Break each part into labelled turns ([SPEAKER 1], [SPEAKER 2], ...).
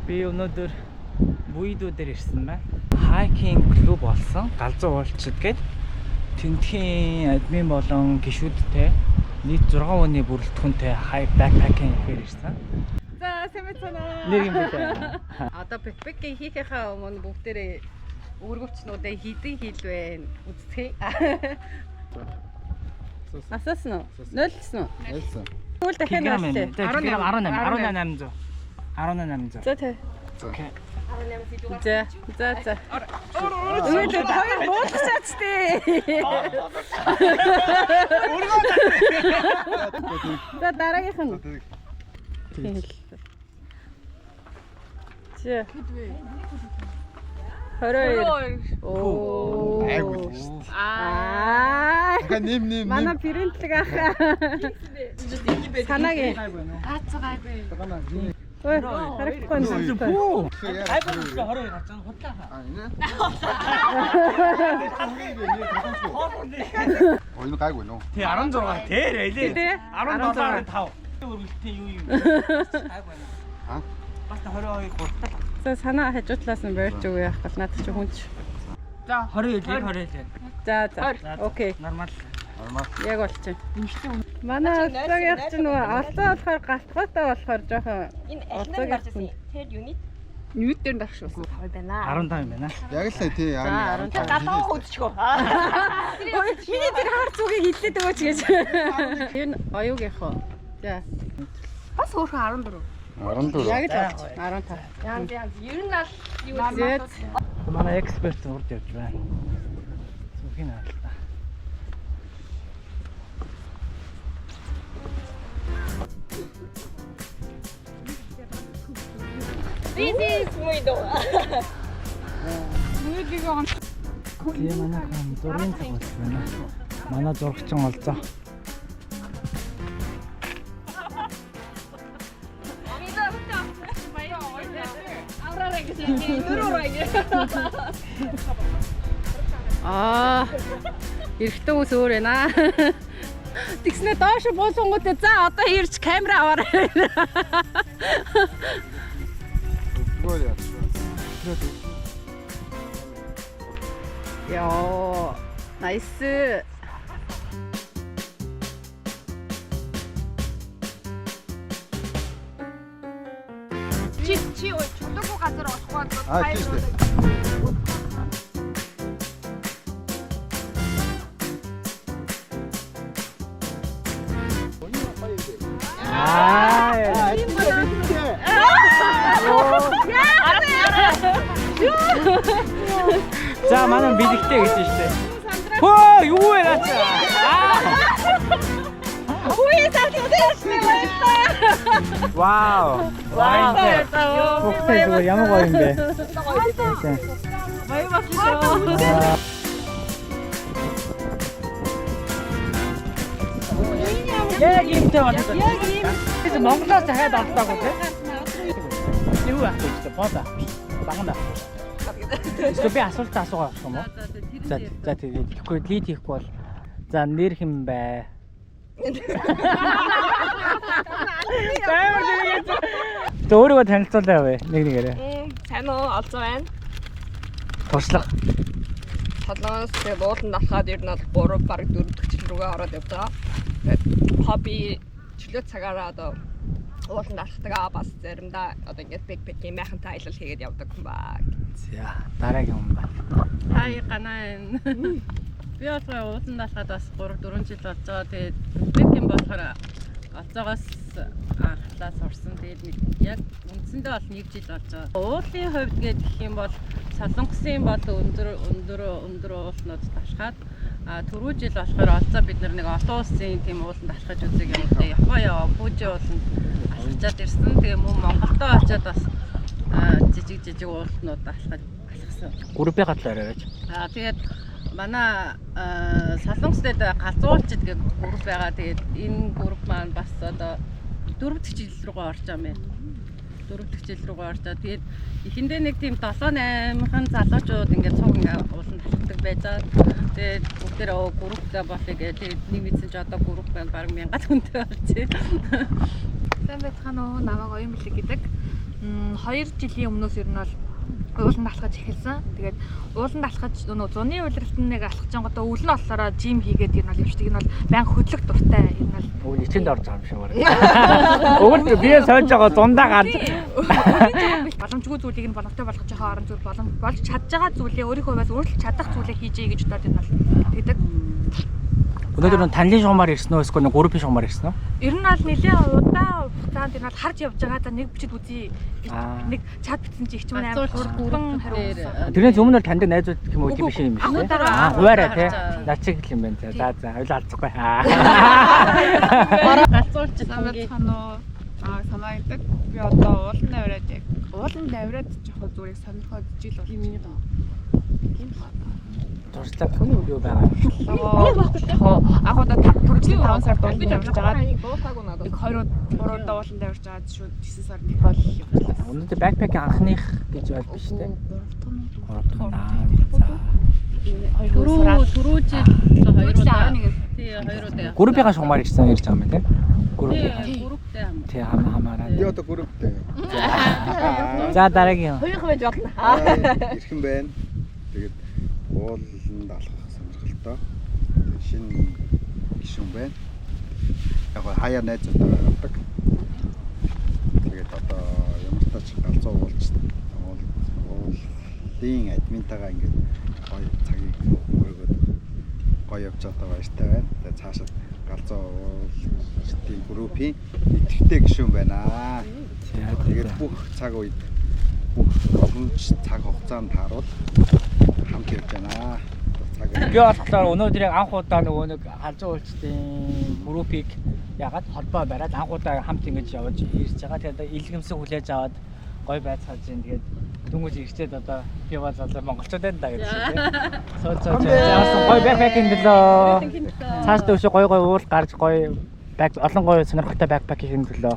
[SPEAKER 1] Би өнөөдөр Буйдуу дээр ирсэн байна. Хайкинг клуб болсон. Галзуу уулчид гээд тентхийн админ болон гишүүдтэй нийт 6 оны бүрэлдэхүүнтэй хайк бэкпакинг хийхээр ирсэн.
[SPEAKER 2] За сэмэцэнэ.
[SPEAKER 1] Нэг юм билээ.
[SPEAKER 2] Одоо бэкпакинг хийхээ өмнө бүгдээрээ өөргөвчнүүдээ хийдэн хийлвэ үзтгэе. Асуусан уу? 0 гэсэн үү?
[SPEAKER 3] 0.
[SPEAKER 2] Тэгвэл дахиад нэлээ.
[SPEAKER 1] 1800. 1800.
[SPEAKER 2] За тий.
[SPEAKER 1] Окей.
[SPEAKER 2] За. Өөдөө хоёр буулгачаач тий. За дараагийнх нь. Чи. 22. Оо.
[SPEAKER 3] Айгуу л шүү дээ.
[SPEAKER 2] Аа.
[SPEAKER 3] Нэм.
[SPEAKER 2] Манай пэрэнтлэг ахаа. Санаагийн.
[SPEAKER 3] Гайгүй.
[SPEAKER 2] Ой, харахгүй нэ.
[SPEAKER 1] Айгуу 22 гарсан худлаа.
[SPEAKER 3] Энэ гайгүй нөө.
[SPEAKER 1] Тий 16 дээр элээ.
[SPEAKER 2] Тий.
[SPEAKER 1] 17.5. Өргөлтийн юу юм. Айгуу.
[SPEAKER 3] Аа.
[SPEAKER 1] Бас 22 гуртал.
[SPEAKER 2] За санаа хажуутлаас нь барьж өгөө яах бол надад чи хүнч.
[SPEAKER 1] За 20 элээ.
[SPEAKER 2] За. Окей.
[SPEAKER 1] Нормал.
[SPEAKER 2] Яг болчих. Манай алцаагийн чинь нөгөө алцаа болохоор галтгаатай болохоор жоохон
[SPEAKER 4] Энэ ахнаар гарч ирсэн. Тэр юнит
[SPEAKER 2] ньют дээр дагшуулсан.
[SPEAKER 4] хой байна.
[SPEAKER 1] 15 юм байна.
[SPEAKER 3] Яг л тий.
[SPEAKER 4] Тэр галаа хөдчихөө.
[SPEAKER 2] Миний тэр хар зүгийг хиллээд өгөөч гэж. Энэ оюугийнх уу. За.
[SPEAKER 4] Бас хөөрхөн 14.
[SPEAKER 3] 14.
[SPEAKER 2] Яг л болж 15.
[SPEAKER 4] Янз. Ер нь аль юу
[SPEAKER 2] Зэт.
[SPEAKER 1] Манай эксперт урд явж байна. Зүгийн хаалт.
[SPEAKER 4] This is Muido.
[SPEAKER 1] Тийм манай хан зургийн цаг болж байна. Манай зурагчин олзоо.
[SPEAKER 2] Эрэхтэн ус өөр байна. Тэгснэ доош буулгангуудаа за одоо ирж камера аваарай. Яа, найс.
[SPEAKER 4] Чи чулуугүй газар болохгүй бол
[SPEAKER 3] Аа тийм шүү дээ.
[SPEAKER 1] За манай бэлэгтэй гэж шүү дээ. Хөө юу вэ наач?
[SPEAKER 2] Үгүй салхитай байна.
[SPEAKER 1] Вау. Бүгдээ зүгээр ямар гоё юм бэ?
[SPEAKER 2] Баяр болчихоо.
[SPEAKER 1] Яг юмтай байна. Яг юм. Бид Монголоос дахиад авсаагүй тийм. Юу яах вэ? Босоо. Багна. Эсвэл би асуултаа асуугаа авах юм уу? За тэгэхгүй лид хийхгүй бол за нэр хэм бэ? Тэ өөрийгөө танилцуулаа вэ? Нэгээрээ.
[SPEAKER 4] сайн уу? Олзоо байна.
[SPEAKER 1] Туршлага.
[SPEAKER 4] Толгоос тэгээ бууланд алхаад ер нь бол 3 баг 4 төгсөл рүүгээ ороод явж байгаа. Тэгээд хобби чөлөө цагаараа одоо ууланд алхдаг бас заримдаа одоо ингээд бэкпэкинг майхантай аялал хийгээд явдаг юм ба.
[SPEAKER 1] За дараагийн юм байна.
[SPEAKER 2] Хай ганаа. Би болохоор ууланд алхаад бас 3 4 жил болж байгаа. Тэгээд бэкпэкинг болохоор олзоогоос анхлаа сурсан. Тэгээд яг үндсэндээ бол 1 жил болж байгаа. Уулын хувьд гэх юм бол солонгосын бол өндөр уулнууд талхаад түрүү жил болохоор олзоо бид нэг олон улсын тийм ууланд алхаж үзэг юм дээ. Японы Фужи ууланд алхачаад ирсэн. Тэгээ мөн Монголдоо очиад бас жижиг уулнууд алхсан.
[SPEAKER 1] Группээ гатлаа яриач.
[SPEAKER 2] Тэгээд манай солонгосд галзуулчид гэх групп байгаа. Тэгээд энэ групп маань бас одоо 4 дахь жил рүүгээ орж байгаа юм. 4 дахь жил рүүгээ орчоод тэгээд эхэндээ нэг тийм 7-8хан залуучууд ингээд цуг ууланд алхдаг байж байгаа. Тэгээд бүгдээ групптэй болъё гэдэг. Нэг мэдсэн ч одоо групп байна баг 1000 хүнтэй болж байна.
[SPEAKER 4] Сайн байцгаана уу? Намайг Оюн Бэлэг гэдэг.
[SPEAKER 5] 2 жилийн өмнөөс ер нь бол ууланд алхаж эхэлсэн. Тэгээд ууланд алхаж нөө зуны улиралт нэг алхаж байгаа өвөл нь болохоор жим хийгээд ер нь бол явчихдаг. Энэ бол байнга хөдлөх дуртай. Ер нь бол
[SPEAKER 1] Өө ичэнд орж байгаа юм шиг байна. Өвөл бие сойж байгаа дундаа гарч.
[SPEAKER 5] боломжгүй зүйлийг нь боломжтой болгож байгаа орон зүйл болж чадж байгаа зүйлээ өөрийнхөө хувьас өөрчлөж чадах зүйлээ хийжээ гэж бодоод энэ бол тэгдэг.
[SPEAKER 1] Өнөөдөр нь танилын шугамаар ирсэн үү эсвэл группийн шугамаар ирсэн үү?
[SPEAKER 5] Ер нь бол нэлээд удаан хугацаанд энэ бол харж явж байгаа та нэг бичиж үзье. Нэг чат бичсэн чи их юм амар хурдан хариулсан.
[SPEAKER 1] Тэрнээс өмнө таньдаг найзууд гэх юм уу тийм биш юм биш үү? Хуваараа тий. Наа чиг л юм байна. За хоёул алцахгүй.
[SPEAKER 2] Галзуулж
[SPEAKER 4] Самбайцхан уу санагддаг. Би одоо ууланд аваад яг ууланд аваад жоохон зүрийг сонирхоод жил бол.
[SPEAKER 1] Туршлага юу байгаа?
[SPEAKER 4] Ах удаа туршлага 5 сард ууланд явж байгаа. Дуусаагүй надад. 20 3 удаа ууланд явж байгаа шууд 9 сар Непал явлаа.
[SPEAKER 1] Өнөөдөр бэкпэк анхных гэж байл биш үү? 3
[SPEAKER 2] Түрүү жил 2 удаа. Тий 2 удаа.
[SPEAKER 1] Группийн шугамаар ирсэн ирж байгаа юм тий.
[SPEAKER 2] Групптэй хам.
[SPEAKER 1] Тий хамаараа.
[SPEAKER 3] Би одоо групптэй.
[SPEAKER 1] За дараагийн.
[SPEAKER 4] Хоёрхан байж болно.
[SPEAKER 3] Ирхэн байна. Тэгээд ууланд алхах сонирхолтой. Шинэ гишүүн байна. Яг хаяа найзуудаа авдаг. Тэгээд одоо ямар ч тач галзуу уулзсан. Уулын админтайгаа ингээд гоё цагийг өнгөрөөд гоё явж байгаа баяртай байна. Тэгээд цаашаа галзуу уулын группийн идэвхтэй гишүүн байна. Тэгээд бүх цаг үед бүх олон цаг хугацаанд тааруул хамт явж байна.
[SPEAKER 1] Би болохоор өнөөдөр яг анх удаа нөгөө нэг галзуу уулзтын группийг ягаад холбоо бариад анх удаа хамт ингэж явж ирж байгаа. Тэгээд илгэмсэг хүлээж аваад гоё байцгааж байна. Тэгээд дүнгийн ирчээд одоо би бол монголчууд байна да гэж тийм. Сууж яасан гоё бэкпэкинг төлөө. Цааш дэвш гоё уул гарч гоё бэк олон гоё сонирхолтой бэкпэкинг төлөө.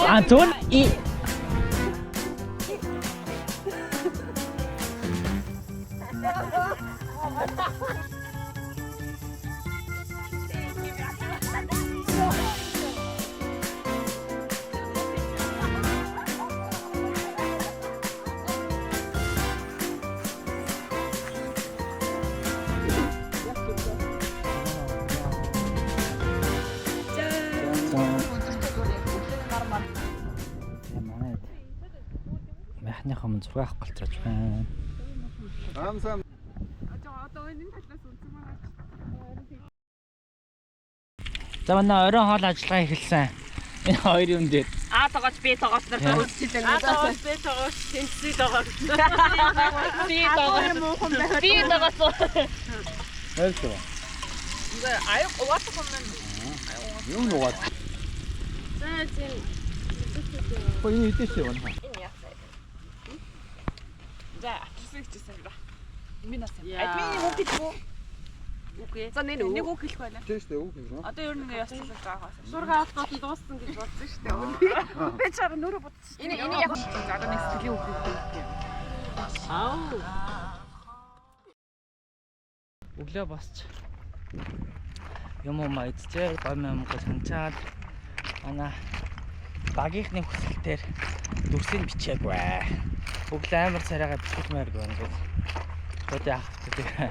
[SPEAKER 1] Anton i Яхныхаа мөн зураг авах галзууж байна.
[SPEAKER 3] Амсан
[SPEAKER 4] Одоо энэ талаас үнсэн байгаа.
[SPEAKER 1] За манай оройн хоол ажиллагаа эхэлсэн. Энэ хоёр юм дээр.
[SPEAKER 5] Тоогооч би тоогооч нар үзчихлээ.
[SPEAKER 2] Тоогооч би тоогооч тэнцээ тоогооч.
[SPEAKER 5] Би тоогооч муухан байна. Би тоогооч.
[SPEAKER 3] хэлсэн.
[SPEAKER 4] Ингээ аюу угаах юм байна.
[SPEAKER 3] Юу нугаад?
[SPEAKER 2] За тийм.
[SPEAKER 3] Хөө энэ идэвчээ байна.
[SPEAKER 4] Энэ яасан. За атсан хийчихсэн ба. Минь асан. Админы үг хэлбүү? Үгүй. За нэг үг хэлэх байна.
[SPEAKER 3] Тийм шүү дээ үг хэлнэ.
[SPEAKER 4] Одоо ер нь яслуулж байгаа. Шуурга авахд нь дууссан гэж бодсон шүү дээ. Би чаар нөрөө бодсон. Энэ яг одоо нэг сэтгэлийн үг хэлээ.
[SPEAKER 1] Өглөө босч. Юм уу мэдчихээ гомьмго санчаад манай багийнхны хүсэлтээр дүрсийг бичээгүй. Өглөө амар царайгаа бичмээр байна гэж. Одоо яах вэ?